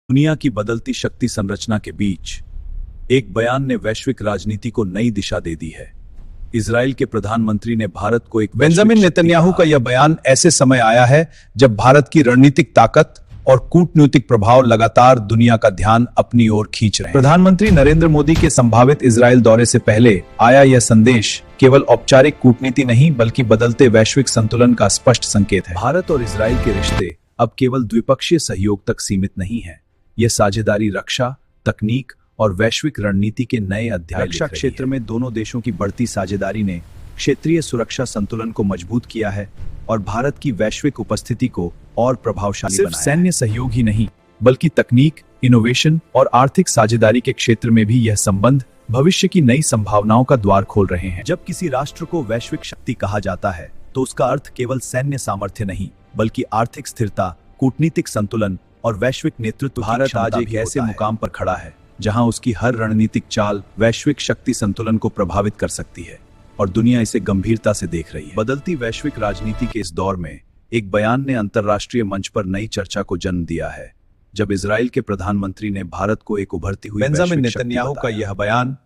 दुनिया की बदलती शक्ति संरचना के बीच एक बयान ने वैश्विक राजनीति को नई दिशा दे दी है। इजराइल के प्रधानमंत्री ने भारत को एक बेंजामिन नेतन्याहू का यह बयान ऐसे समय आया है जब भारत की रणनीतिक ताकत और कूटनीतिक प्रभाव लगातार दुनिया का ध्यान अपनी ओर खींच रहे हैं। प्रधानमंत्री नरेंद्र मोदी के संभावित इजराइल दौरे से पहले आया यह संदेश केवल औपचारिक कूटनीति नहीं बल्कि बदलते वैश्विक संतुलन का स्पष्ट संकेत है। भारत और इजराइल के रिश्ते अब केवल द्विपक्षीय सहयोग तक सीमित नहीं है। यह साझेदारी रक्षा, तकनीक और वैश्विक रणनीति के नए अध्याय रक्षा क्षेत्र में दोनों देशों की बढ़ती साझेदारी ने क्षेत्रीय सुरक्षा संतुलन को मजबूत किया है और भारत की वैश्विक उपस्थिति को और प्रभावशाली बनाया है। सिर्फ सैन्य सहयोग ही नहीं बल्कि तकनीक, इनोवेशन और आर्थिक साझेदारी के क्षेत्र में भी यह संबंध भविष्य की नई संभावनाओं का द्वार खोल रहे हैं। जब किसी राष्ट्र को वैश्विक शक्ति कहा जाता है तो उसका अर्थ केवल सैन्य सामर्थ्य नहीं बल्कि आर्थिक स्थिरता, कूटनीतिक संतुलन और वैश्विक नेतृत्व। भारत आज एक ऐसे मुकाम पर खड़ा है जहां उसकी हर रणनीतिक चाल वैश्विक शक्ति संतुलन को प्रभावित कर सकती है और दुनिया इसे गंभीरता से देख रही है। बदलती वैश्विक राजनीति के इस दौर में एक बयान ने अंतर्राष्ट्रीय मंच पर नई चर्चा को जन्म दिया है जब इजराइल के प्रधानमंत्री ने भारत को एक उभरती हुई बेंजामिन नेतन्याहू का यह बयान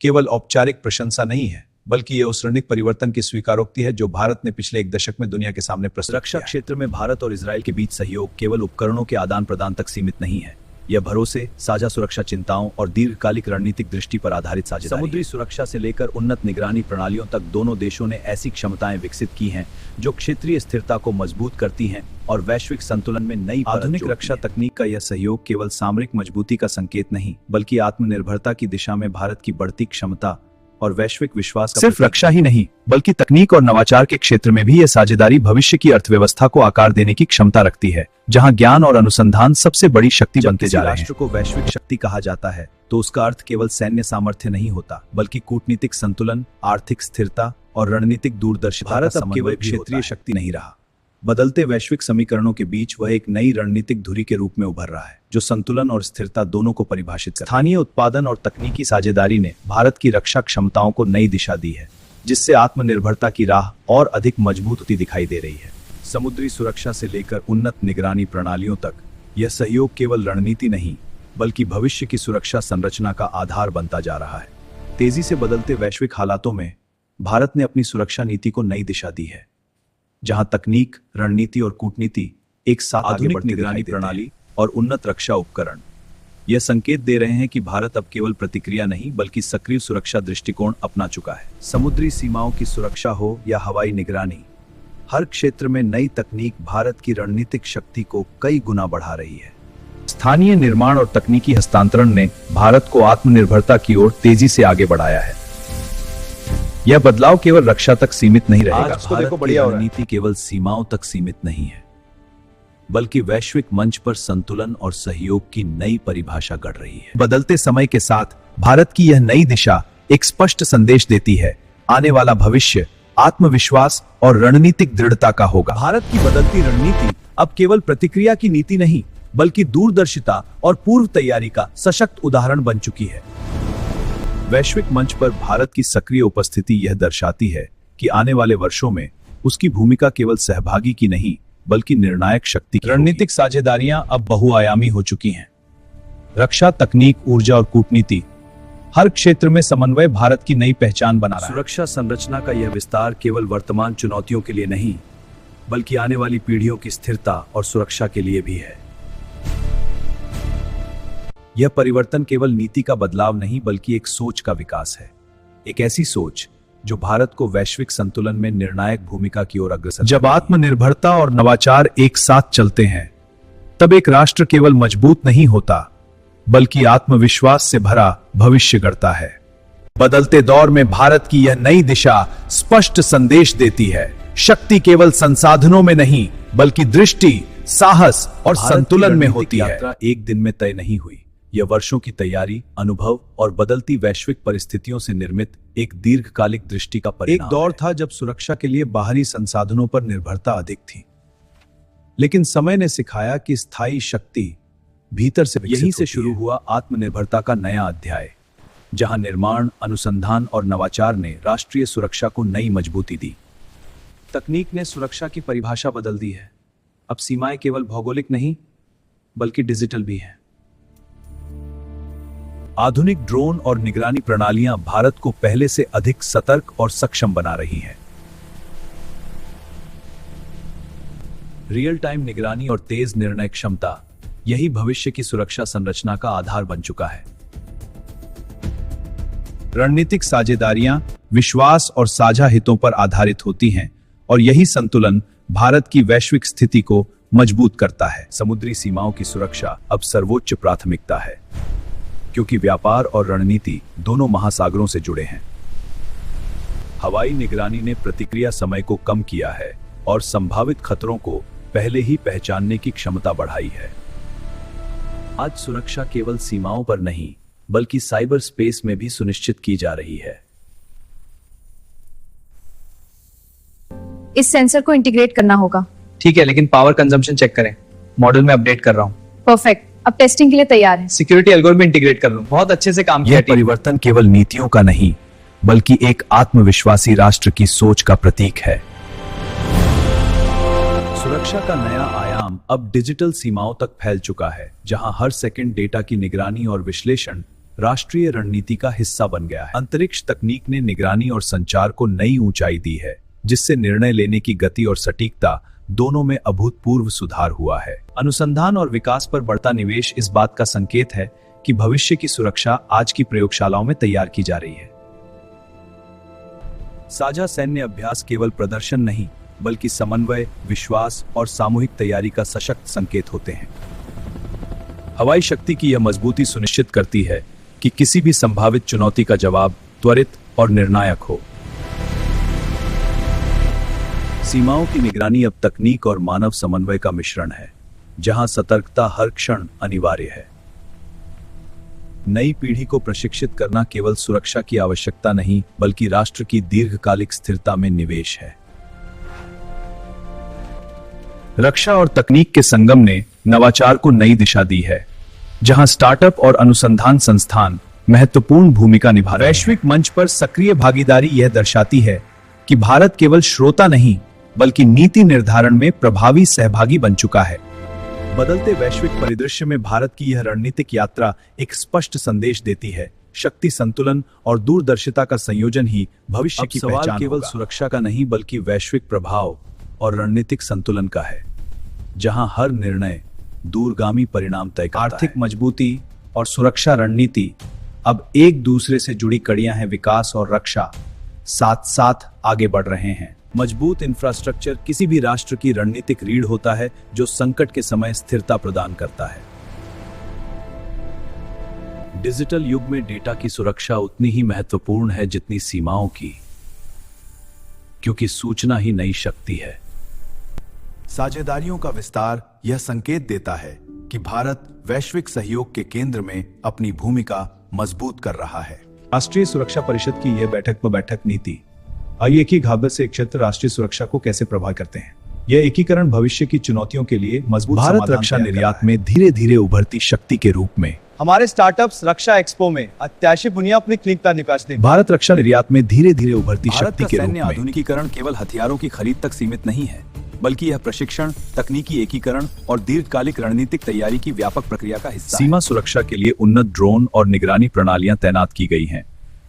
केवल औपचारिक प्रशंसा नहीं है बल्कि यह उस रणनीतिक परिवर्तन की स्वीकारोक्ति है जो भारत ने पिछले एक दशक में दुनिया के सामने प्रस्तुत रक्षा क्षेत्र में भारत और इजराइल के बीच सहयोग केवल उपकरणों के आदान प्रदान तक सीमित नहीं है। यह भरोसे, साझा सुरक्षा चिंताओं और दीर्घकालिक रणनीतिक दृष्टि पर आधारित साझेदारी। समुद्री सुरक्षा से लेकर उन्नत निगरानी प्रणालियों तक दोनों देशों ने ऐसी क्षमताएं विकसित की हैं जो क्षेत्रीय स्थिरता को मजबूत करती हैं और वैश्विक संतुलन में नई आधुनिक रक्षा तकनीक का यह सहयोग केवल सामरिक मजबूती का संकेत नहीं बल्कि आत्मनिर्भरता की दिशा में भारत की बढ़ती क्षमता और वैश्विक विश्वास का सिर्फ रक्षा ही नहीं बल्कि तकनीक और नवाचार के क्षेत्र में भी यह साझेदारी भविष्य की अर्थव्यवस्था को आकार देने की क्षमता रखती है, जहां ज्ञान और अनुसंधान सबसे बड़ी शक्ति बनते जा रहे हैं। राष्ट्र को वैश्विक शक्ति कहा जाता है तो उसका अर्थ केवल सैन्य सामर्थ्य नहीं होता बल्कि कूटनीतिक संतुलन, आर्थिक स्थिरता और रणनीतिक दूरदर्शिता। भारत अब केवल क्षेत्रीय शक्ति नहीं रहा, बदलते वैश्विक समीकरणों के बीच वह एक नई रणनीतिक धुरी के रूप में उभर रहा है जो संतुलन और स्थिरता दोनों को परिभाषित करती है। स्थानीय उत्पादन और तकनीकी साझेदारी ने भारत की रक्षा क्षमताओं को नई दिशा दी है जिससे आत्मनिर्भरता की राह और अधिक मजबूत होती दिखाई दे रही है। समुद्री सुरक्षा से लेकर उन्नत निगरानी प्रणालियों तक यह सहयोग केवल रणनीति नहीं बल्कि भविष्य की सुरक्षा संरचना का आधार बनता जा रहा है। तेजी से बदलते वैश्विक हालातों में भारत ने अपनी सुरक्षा नीति को नई दिशा दी है जहां तकनीक, रणनीति और कूटनीति एक साथ आधुनिक निगरानी प्रणाली और उन्नत रक्षा उपकरण यह संकेत दे रहे हैं कि भारत अब केवल प्रतिक्रिया नहीं बल्कि सक्रिय सुरक्षा दृष्टिकोण अपना चुका है। समुद्री सीमाओं की सुरक्षा हो या हवाई निगरानी, हर क्षेत्र में नई तकनीक भारत की रणनीतिक शक्ति को कई गुना बढ़ा रही है। स्थानीय निर्माण और तकनीकी हस्तांतरण ने भारत को आत्मनिर्भरता की ओर तेजी से आगे बढ़ाया है। यह बदलाव केवल रक्षा तक सीमित नहीं रहेगा। आज भारत की रणनीति केवल सीमाओं तक सीमित नहीं है बल्कि वैश्विक मंच पर संतुलन और सहयोग की नई परिभाषा गढ़ रही है। बदलते समय के साथ भारत की यह नई दिशा एक स्पष्ट संदेश देती है, आने वाला भविष्य आत्मविश्वास और रणनीतिक दृढ़ता का होगा। भारत की बदलती रणनीति अब केवल प्रतिक्रिया की नीति नहीं बल्कि दूरदर्शिता और पूर्व तैयारी का सशक्त उदाहरण बन चुकी है। वैश्विक मंच पर भारत की सक्रिय उपस्थिति यह दर्शाती है कि आने वाले वर्षों में उसकी भूमिका केवल सहभागी की नहीं बल्कि निर्णायक शक्ति की। रणनीतिक साझेदारियां अब बहुआयामी हो चुकी हैं। रक्षा, तकनीक, ऊर्जा और कूटनीति, हर क्षेत्र में समन्वय भारत की नई पहचान बना रहा है। सुरक्षा संरचना का यह विस्तार केवल वर्तमान चुनौतियों के लिए नहीं बल्कि आने वाली पीढ़ियों की स्थिरता और सुरक्षा के लिए भी है। यह परिवर्तन केवल नीति का बदलाव नहीं बल्कि एक सोच का विकास है, एक ऐसी सोच जो भारत को वैश्विक संतुलन में निर्णायक भूमिका की ओर अग्रसर। जब आत्मनिर्भरता और नवाचार एक साथ चलते हैं तब एक राष्ट्र केवल मजबूत नहीं होता बल्कि आत्मविश्वास से भरा भविष्य गढ़ता है। बदलते दौर में भारत की यह नई दिशा स्पष्ट संदेश देती है, शक्ति केवल संसाधनों में नहीं बल्कि दृष्टि, साहस और संतुलन में होती है। यात्रा एक दिन में तय नहीं हुई, यह वर्षों की तैयारी, अनुभव और बदलती वैश्विक परिस्थितियों से निर्मित एक दीर्घकालिक दृष्टि का परिणाम। एक दौर था जब सुरक्षा के लिए बाहरी संसाधनों पर निर्भरता अधिक थी, लेकिन समय ने सिखाया कि स्थायी शक्ति भीतर से यहीं से शुरू हुआ आत्मनिर्भरता का नया अध्याय, जहां निर्माण, अनुसंधान और नवाचार ने राष्ट्रीय सुरक्षा को नई मजबूती दी। तकनीक ने सुरक्षा की परिभाषा बदल दी है। अब सीमाएं केवल भौगोलिक नहीं बल्कि डिजिटल भी हैं। आधुनिक ड्रोन और निगरानी प्रणालियां भारत को पहले से अधिक सतर्क और सक्षम बना रही हैं। रियल टाइम निगरानी और तेज निर्णय क्षमता, यही भविष्य की सुरक्षा संरचना का आधार बन चुका है। रणनीतिक साझेदारियां विश्वास और साझा हितों पर आधारित होती हैं और यही संतुलन भारत की वैश्विक स्थिति को मजबूत करता है। समुद्री सीमाओं की सुरक्षा अब सर्वोच्च प्राथमिकता है, क्योंकि व्यापार और रणनीति दोनों महासागरों से जुड़े हैं। हवाई निगरानी ने प्रतिक्रिया समय को कम किया है और संभावित खतरों को पहले ही पहचानने की क्षमता बढ़ाई है। आज सुरक्षा केवल सीमाओं पर नहीं, बल्कि साइबर स्पेस में भी सुनिश्चित की जा रही है। इस सेंसर को इंटीग्रेट करना होगा। ठीक है, लेकिन पावर कंजम्पशन चेक करें। मॉडल में अपडेट कर रहा हूँ। परफेक्ट, अब टेस्टिंग के लिए तैयार है। सिक्योरिटी एल्गोरिथम में इंटीग्रेट कर लूँ। बहुत अच्छे से काम किया यह टीम। परिवर्तन केवल नीतियों का नहीं, बल्कि एक आत्मविश्वासी राष्ट्र की सोच का प्रतीक है। सुरक्षा का नया आयाम अब डिजिटल सीमाओं तक फैल चुका है, जहां हर सेकंड डेटा की निगरानी और विश्लेषण राष्ट्रीय रणनीति का हिस्सा बन गया है। अंतरिक्ष तकनीक ने निगरानी और संचार को नई ऊंचाई दी है, जिससे निर्णय लेने की गति और सटीकता दोनों में अभूतपूर्व सुधार हुआ है। अनुसंधान और विकास पर बढ़ता निवेश इस बात का संकेत है कि भविष्य की सुरक्षा आज की प्रयोगशालाओं में तैयार की जा रही है। साझा सैन्य अभ्यास केवल प्रदर्शन नहीं, बल्कि समन्वय, विश्वास और सामूहिक तैयारी का सशक्त संकेत होते हैं। हवाई शक्ति की यह मजबूती सुनिश्चित करती है कि किसी भी संभावित चुनौती का जवाब त्वरित और निर्णायक हो। सीमाओं की निगरानी अब तकनीक और मानव समन्वय का मिश्रण है, जहां सतर्कता हर क्षण अनिवार्य है। नई पीढ़ी को प्रशिक्षित करना केवल सुरक्षा की आवश्यकता नहीं, बल्कि राष्ट्र की दीर्घकालिक स्थिरता में निवेश है। रक्षा और तकनीक के संगम ने नवाचार को नई दिशा दी है, जहां स्टार्टअप और अनुसंधान संस्थान महत्वपूर्ण भूमिका निभा रहे हैं। वैश्विक मंच पर सक्रिय भागीदारी यह दर्शाती है कि भारत केवल श्रोता नहीं, बल्कि नीति निर्धारण में प्रभावी सहभागी बन चुका है। बदलते वैश्विक परिदृश्य में भारत की यह रणनीतिक यात्रा एक स्पष्ट संदेश देती है। शक्ति संतुलन और दूरदर्शिता का संयोजन ही भविष्य की सवाल पहचान केवल होगा। सुरक्षा का नहीं, बल्कि वैश्विक प्रभाव और रणनीतिक संतुलन का है, जहां हर निर्णय दूरगामी परिणाम तय करता है। आर्थिक मजबूती और सुरक्षा रणनीति अब एक दूसरे से जुड़ी कड़ियां हैं। विकास और रक्षा साथ साथ आगे बढ़ रहे हैं। मजबूत इंफ्रास्ट्रक्चर किसी भी राष्ट्र की रणनीतिक रीढ़ होता है, जो संकट के समय स्थिरता प्रदान करता है। डिजिटल युग में डेटा की सुरक्षा उतनी ही महत्वपूर्ण है जितनी सीमाओं की, क्योंकि सूचना ही नई शक्ति है। साझेदारियों का विस्तार यह संकेत देता है कि भारत वैश्विक सहयोग के केंद्र में अपनी भूमिका मजबूत कर रहा है। राष्ट्रीय सुरक्षा परिषद की यह बैठक पर बैठक नीति। आइए एक ही घावत से एक क्षेत्र राष्ट्रीय सुरक्षा को कैसे प्रभावित करते हैं। यह एकीकरण भविष्य की चुनौतियों के लिए मजबूत भारत समाधान रक्षा तैयार कर निर्यात रहा है। में धीरे धीरे उभरती शक्ति के रूप में हमारे स्टार्टअप्स रक्षा एक्सपो में अत्याशी बुनिया अपनी क्लिनिक का निकास दे। भारत रक्षा निर्यात में धीरे धीरे उभरती शक्ति के रूप सैन्य में आधुनिकीकरण केवल हथियारों की खरीद तक सीमित नहीं है, बल्कि यह प्रशिक्षण, तकनीकी एकीकरण और दीर्घकालिक रणनीतिक तैयारी की व्यापक प्रक्रिया का हिस्सा है। सीमा सुरक्षा के लिए उन्नत ड्रोन और निगरानी प्रणालियां तैनात की गई हैं,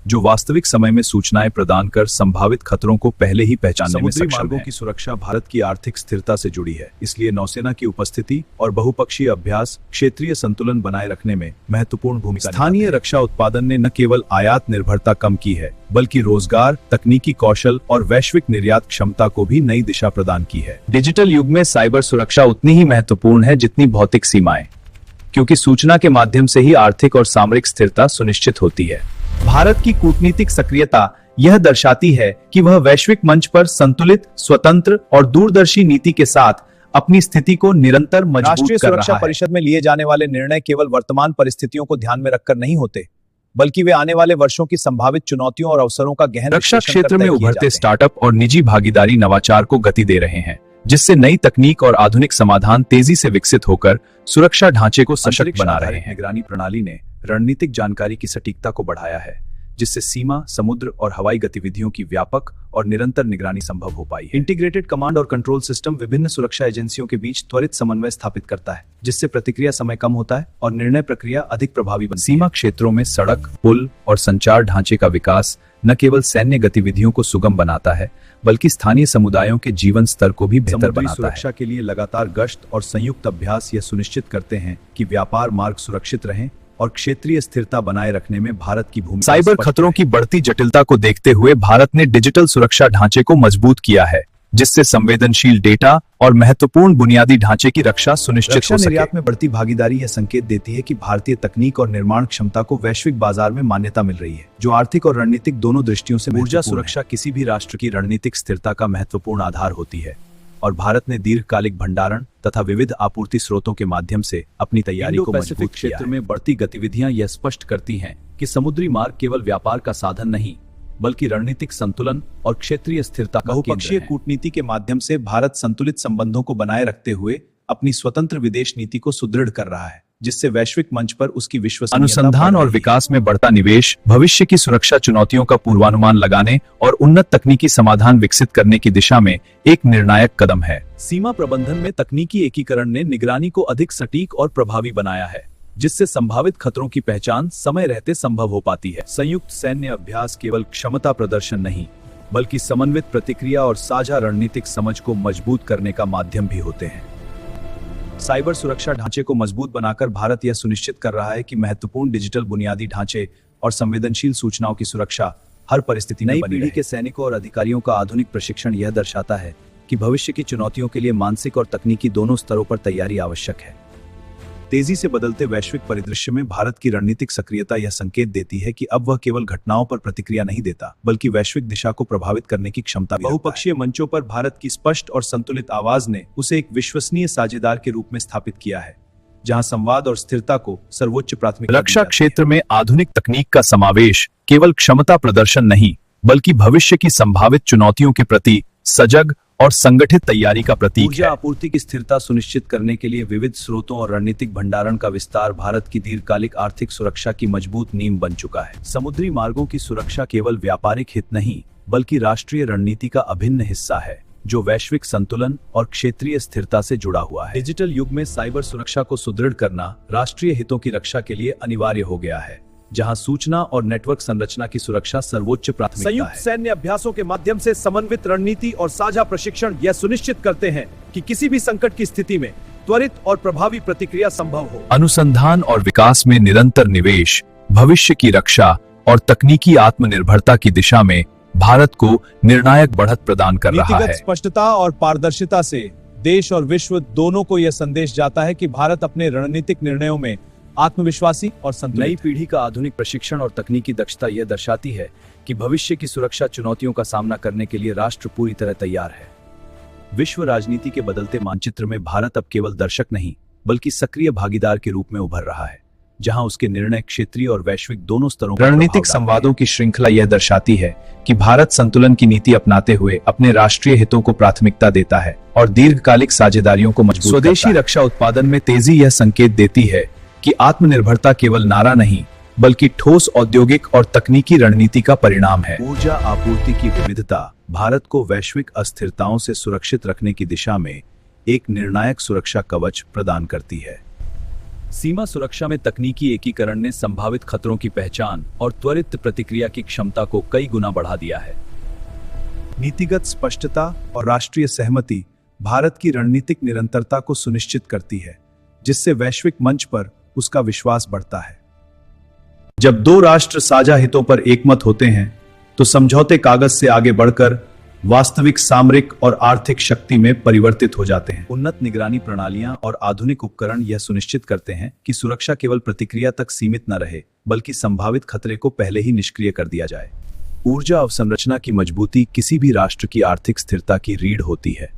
जो वास्तविक समय में सूचनाएं प्रदान कर संभावित खतरों को पहले ही पहचानने में समुद्री सक्षम मार्गों है। की सुरक्षा भारत की आर्थिक स्थिरता से जुड़ी है, इसलिए नौसेना की उपस्थिति और बहुपक्षीय अभ्यास क्षेत्रीय संतुलन बनाए रखने में महत्वपूर्ण भूमिका निभाते हैं। स्थानीय रक्षा उत्पादन ने न केवल आयात निर्भरता कम की है, बल्कि रोजगार, तकनीकी कौशल और वैश्विक निर्यात क्षमता को भी नई दिशा प्रदान की है। डिजिटल युग में साइबर सुरक्षा उतनी ही महत्वपूर्ण है जितनी भौतिक सीमाएं, क्योंकि सूचना के माध्यम से ही आर्थिक और सामरिक स्थिरता सुनिश्चित होती है। भारत की कूटनीतिक सक्रियता यह दर्शाती है कि वह वैश्विक मंच पर संतुलित, स्वतंत्र और दूरदर्शी नीति के साथ अपनी स्थिति को निरंतर मजबूत कर रहा है। राष्ट्रीय सुरक्षा परिषद में लिए जाने वाले निर्णय केवल वर्तमान परिस्थितियों को ध्यान में रखकर नहीं होते, बल्कि वे आने वाले वर्षों की संभावित चुनौतियों और अवसरों का गहन रक्षा विश्लेषण क्षेत्र कर में तय किए उभरते जाते हैं। स्टार्टअप और निजी भागीदारी नवाचार को गति दे रहे हैं, जिससे नई तकनीक और आधुनिक समाधान तेजी से विकसित होकर सुरक्षा ढांचे को सशक्त बना रहे हैं। निगरानी प्रणाली ने रणनीतिक जानकारी की सटीकता को बढ़ाया है, जिससे सीमा, समुद्र और हवाई गतिविधियों की व्यापक और निरंतर निगरानी संभव हो पाई है। इंटीग्रेटेड कमांड और कंट्रोल सिस्टम विभिन्न सुरक्षा एजेंसियों के बीच त्वरित समन्वय स्थापित करता है, जिससे प्रतिक्रिया समय कम होता है और निर्णय प्रक्रिया अधिक प्रभावी बनती है। सीमा क्षेत्रों में सड़क, पुल और संचार ढांचे का विकास न केवल सैन्य गतिविधियों को सुगम बनाता है, बल्कि स्थानीय समुदायों के जीवन स्तर को भी बेहतर बनाता है। सुरक्षा के लिए लगातार गश्त और संयुक्त अभ्यास यह सुनिश्चित करते हैं कि व्यापार मार्ग सुरक्षित रहें और क्षेत्रीय स्थिरता बनाए रखने में भारत की भूमिका। साइबर खतरों की बढ़ती जटिलता को देखते हुए भारत ने डिजिटल सुरक्षा ढांचे को मजबूत किया है, जिससे संवेदनशील डेटा और महत्वपूर्ण बुनियादी ढांचे की रक्षा सुनिश्चित हो सके। निर्यात में बढ़ती भागीदारी यह संकेत देती है कि भारतीय तकनीक और निर्माण क्षमता को वैश्विक बाजार में मान्यता मिल रही है, जो आर्थिक और रणनीतिक दोनों दृष्टियों से ऊर्जा सुरक्षा किसी भी राष्ट्र की रणनीतिक स्थिरता का महत्वपूर्ण आधार होती है और भारत ने दीर्घकालिक भंडारण तथा विविध आपूर्ति स्रोतों के माध्यम से अपनी तैयारी को मजबूत किया है। क्षेत्र में बढ़ती गतिविधियां यह स्पष्ट करती हैं कि समुद्री मार्ग केवल व्यापार का साधन नहीं, बल्कि रणनीतिक संतुलन और क्षेत्रीय स्थिरता का बहुपक्षीय कूटनीति के माध्यम से भारत संतुलित संबंधों को बनाए रखते हुए अपनी स्वतंत्र विदेश नीति को सुदृढ़ कर रहा है, जिससे वैश्विक मंच पर उसकी विश्वसनीयता। अनुसंधान और विकास में बढ़ता निवेश भविष्य की सुरक्षा चुनौतियों का पूर्वानुमान लगाने और उन्नत तकनीकी समाधान विकसित करने की दिशा में एक निर्णायक कदम है। सीमा प्रबंधन में तकनीकी एकीकरण ने निगरानी को अधिक सटीक और प्रभावी बनाया है, जिससे संभावित खतरों की पहचान समय रहते संभव हो पाती है। संयुक्त सैन्य अभ्यास केवल क्षमता प्रदर्शन नहीं, बल्कि समन्वित प्रतिक्रिया और साझा रणनीतिक समझ को मजबूत करने का माध्यम भी होते हैं। साइबर सुरक्षा ढांचे को मजबूत बनाकर भारत यह सुनिश्चित कर रहा है कि महत्वपूर्ण डिजिटल बुनियादी ढांचे और संवेदनशील सूचनाओं की सुरक्षा हर परिस्थिति में बनी रहे। नई पीढ़ी के सैनिकों और अधिकारियों का आधुनिक प्रशिक्षण यह दर्शाता है कि भविष्य की चुनौतियों के लिए मानसिक और तकनीकी दोनों स्तरों पर तैयारी आवश्यक है। तेजी से बदलते वैश्विक परिदृश्य में भारत की रणनीतिक सक्रियता यह संकेत देती है कि अब वह केवल घटनाओं पर प्रतिक्रिया नहीं देता, बल्कि वैश्विक दिशा को प्रभावित करने की क्षमता भी रखता है। बहुपक्षीय मंचों पर भारत की स्पष्ट और संतुलित आवाज ने उसे एक विश्वसनीय साझेदार के रूप में स्थापित किया है, जहां संवाद और स्थिरता को सर्वोच्च प्राथमिकता। रक्षा क्षेत्र में आधुनिक तकनीक का समावेश केवल क्षमता प्रदर्शन नहीं, बल्कि भविष्य की संभावित चुनौतियों के प्रति सजग और संगठित तैयारी का प्रतीक है। ऊर्जा आपूर्ति की स्थिरता सुनिश्चित करने के लिए विविध स्रोतों और रणनीतिक भंडारण का विस्तार भारत की दीर्घकालिक आर्थिक सुरक्षा की मजबूत नींव बन चुका है। समुद्री मार्गों की सुरक्षा केवल व्यापारिक हित नहीं, बल्कि राष्ट्रीय रणनीति का अभिन्न हिस्सा है, जो वैश्विक संतुलन और क्षेत्रीय स्थिरता से जुड़ा हुआ है। डिजिटल युग में साइबर सुरक्षा को सुदृढ़ करना राष्ट्रीय हितों की रक्षा के लिए अनिवार्य हो गया है, जहां सूचना और नेटवर्क संरचना की सुरक्षा सर्वोच्च प्राथमिकता है। संयुक्त सैन्य अभ्यासों के माध्यम से समन्वित रणनीति और साझा प्रशिक्षण यह सुनिश्चित करते हैं कि किसी भी संकट की स्थिति में त्वरित और प्रभावी प्रतिक्रिया संभव हो। अनुसंधान और विकास में निरंतर निवेश भविष्य की रक्षा और तकनीकी आत्मनिर्भरता की दिशा में भारत को निर्णायक बढ़त प्रदान कर रहा है। स्पष्टता और पारदर्शिता से देश और विश्व दोनों को यह संदेश जाता है कि भारत अपने रणनीतिक निर्णयों में आत्मविश्वासी और संतुलित। नई पीढ़ी का आधुनिक प्रशिक्षण और तकनीकी दक्षता यह दर्शाती है कि भविष्य की सुरक्षा चुनौतियों का सामना करने के लिए राष्ट्र पूरी तरह तैयार है। विश्व राजनीति के बदलते मानचित्र में भारत अब केवल दर्शक नहीं, बल्कि सक्रिय भागीदार के रूप में उभर रहा है, जहां उसके निर्णय क्षेत्रीय और वैश्विक दोनों स्तरों पर रणनीतिक संवादों की श्रृंखला यह दर्शाती है कि भारत संतुलन की नीति अपनाते हुए अपने राष्ट्रीय हितों को प्राथमिकता देता है और दीर्घकालिक साझेदारियों को मजबूत करता है। स्वदेशी रक्षा उत्पादन में तेजी यह संकेत देती है कि आत्मनिर्भरता केवल नारा नहीं, बल्कि ठोस औद्योगिक और तकनीकी रणनीति का परिणाम है। ऊर्जा आपूर्ति की विविधता भारत को वैश्विक अस्थिरताओं से सुरक्षित रखने की दिशा में एक निर्णायक सुरक्षा कवच प्रदान करती है। सीमा सुरक्षा में तकनीकी एकीकरण ने संभावित खतरों की पहचान और त्वरित प्रतिक्रिया की क्षमता को कई गुना बढ़ा दिया है। नीतिगत स्पष्टता और राष्ट्रीय सहमति भारत की रणनीतिक निरंतरता को सुनिश्चित करती है, जिससे वैश्विक मंच पर उसका विश्वास बढ़ता है। जब दो राष्ट्र साझा हितों पर एकमत होते हैं, तो समझौते कागज से आगे बढ़कर वास्तविक सामरिक और आर्थिक शक्ति में परिवर्तित हो जाते हैं। उन्नत निगरानी प्रणालियां और आधुनिक उपकरण यह सुनिश्चित करते हैं कि सुरक्षा केवल प्रतिक्रिया तक सीमित न रहे, बल्कि संभावित खतरे को पहले ही निष्क्रिय कर दिया जाए। ऊर्जा अवसंरचना की मजबूती किसी भी राष्ट्र की आर्थिक स्थिरता की रीढ़ होती है,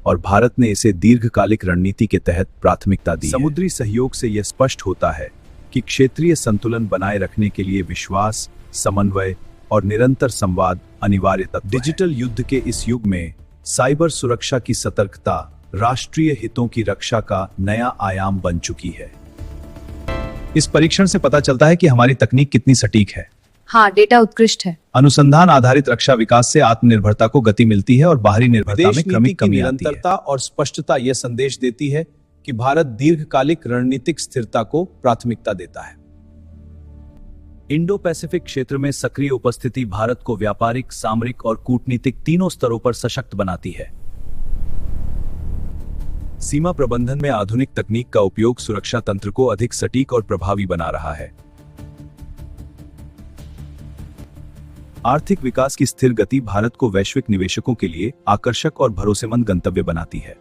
और भारत ने इसे दीर्घकालिक रणनीति के तहत प्राथमिकता दी है। समुद्री सहयोग से यह स्पष्ट होता है कि क्षेत्रीय संतुलन बनाए रखने के लिए विश्वास, समन्वय और निरंतर संवाद अनिवार्य तत्व है। डिजिटल युद्ध के इस युग में साइबर सुरक्षा की सतर्कता राष्ट्रीय हितों की रक्षा का नया आयाम बन चुकी है। इस परीक्षण से पता चलता है कि हमारी तकनीक कितनी सटीक है, हाँ, डेटा उत्कृष्ट है। अनुसंधान आधारित रक्षा विकास से आत्मनिर्भरता को गति मिलती है और बाहरी निर्भरता में क्रमिक कमी आती है। निरंतरता और स्पष्टता यह संदेश देती है कि भारत दीर्घकालिक रणनीतिक स्थिरता को प्राथमिकता देता है। इंडो पैसिफिक क्षेत्र में सक्रिय उपस्थिति भारत को व्यापारिक, सामरिक और कूटनीतिक तीनों स्तरों पर सशक्त बनाती है। सीमा प्रबंधन में आधुनिक तकनीक का उपयोग सुरक्षा तंत्र को अधिक सटीक और प्रभावी बना रहा है। आर्थिक विकास की स्थिर गति भारत को वैश्विक निवेशकों के लिए आकर्षक और भरोसेमंद गंतव्य बनाती है।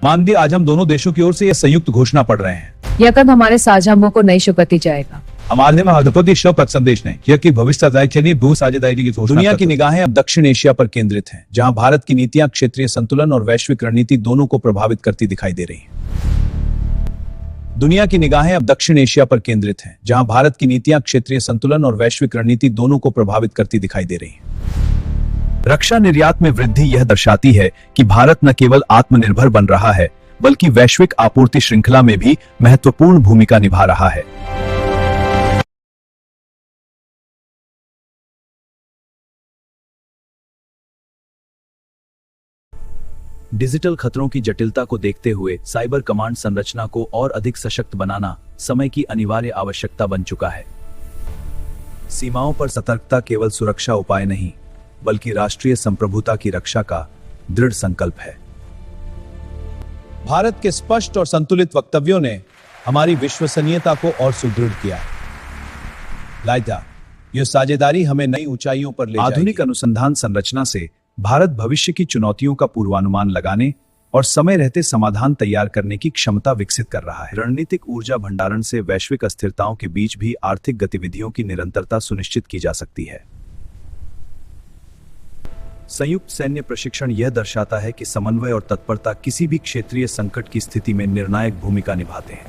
मानवीय आज हम दोनों देशों की ओर से यह संयुक्त घोषणा पढ़ रहे हैं। यह कदम हमारे साझा मुंह को नई शुभगति जाएगा। हमारे महाधिपति शपथ संदेश ने यह कि भविष्य भू साझेदारी की घोषणा। दुनिया की निगाहें अब दक्षिण एशिया पर केंद्रित हैं, जहां भारत की नीतियां क्षेत्रीय संतुलन और वैश्विक रणनीति दोनों को प्रभावित करती दिखाई दे रही हैं। दुनिया की निगाहें अब दक्षिण एशिया पर केंद्रित हैं, जहां भारत की नीतियां क्षेत्रीय संतुलन और वैश्विक रणनीति दोनों को प्रभावित करती दिखाई दे रही हैं। रक्षा निर्यात में वृद्धि यह दर्शाती है कि भारत न केवल आत्मनिर्भर बन रहा है, बल्कि वैश्विक आपूर्ति श्रृंखला में भी महत्वपूर्ण भूमिका निभा रहा है। डिजिटल खतरों की जटिलता को देखते हुए साइबर कमांड संरचना को और अधिक सशक्त बनाना समय की अनिवार्य आवश्यकता बन चुका है। सीमाओं पर सतर्कता केवल सुरक्षा उपाय नहीं, बल्कि राष्ट्रीय संप्रभुता की रक्षा का दृढ़ संकल्प है। भारत के स्पष्ट और संतुलित वक्तव्यों ने हमारी विश्वसनीयता को और सुदृढ़ किया। लाइटा, यह साझेदारी हमें नई ऊंचाइयों पर ले जाएगी। आधुनिक अनुसंधान संरचना से भारत भविष्य की चुनौतियों का पूर्वानुमान लगाने और समय रहते समाधान तैयार करने की क्षमता विकसित कर रहा है। रणनीतिक ऊर्जा भंडारण से वैश्विक अस्थिरताओं के बीच भी आर्थिक गतिविधियों की निरंतरता सुनिश्चित की जा सकती है। संयुक्त सैन्य प्रशिक्षण यह दर्शाता है कि समन्वय और तत्परता किसी भी क्षेत्रीय संकट की स्थिति में निर्णायक भूमिका निभाते हैं।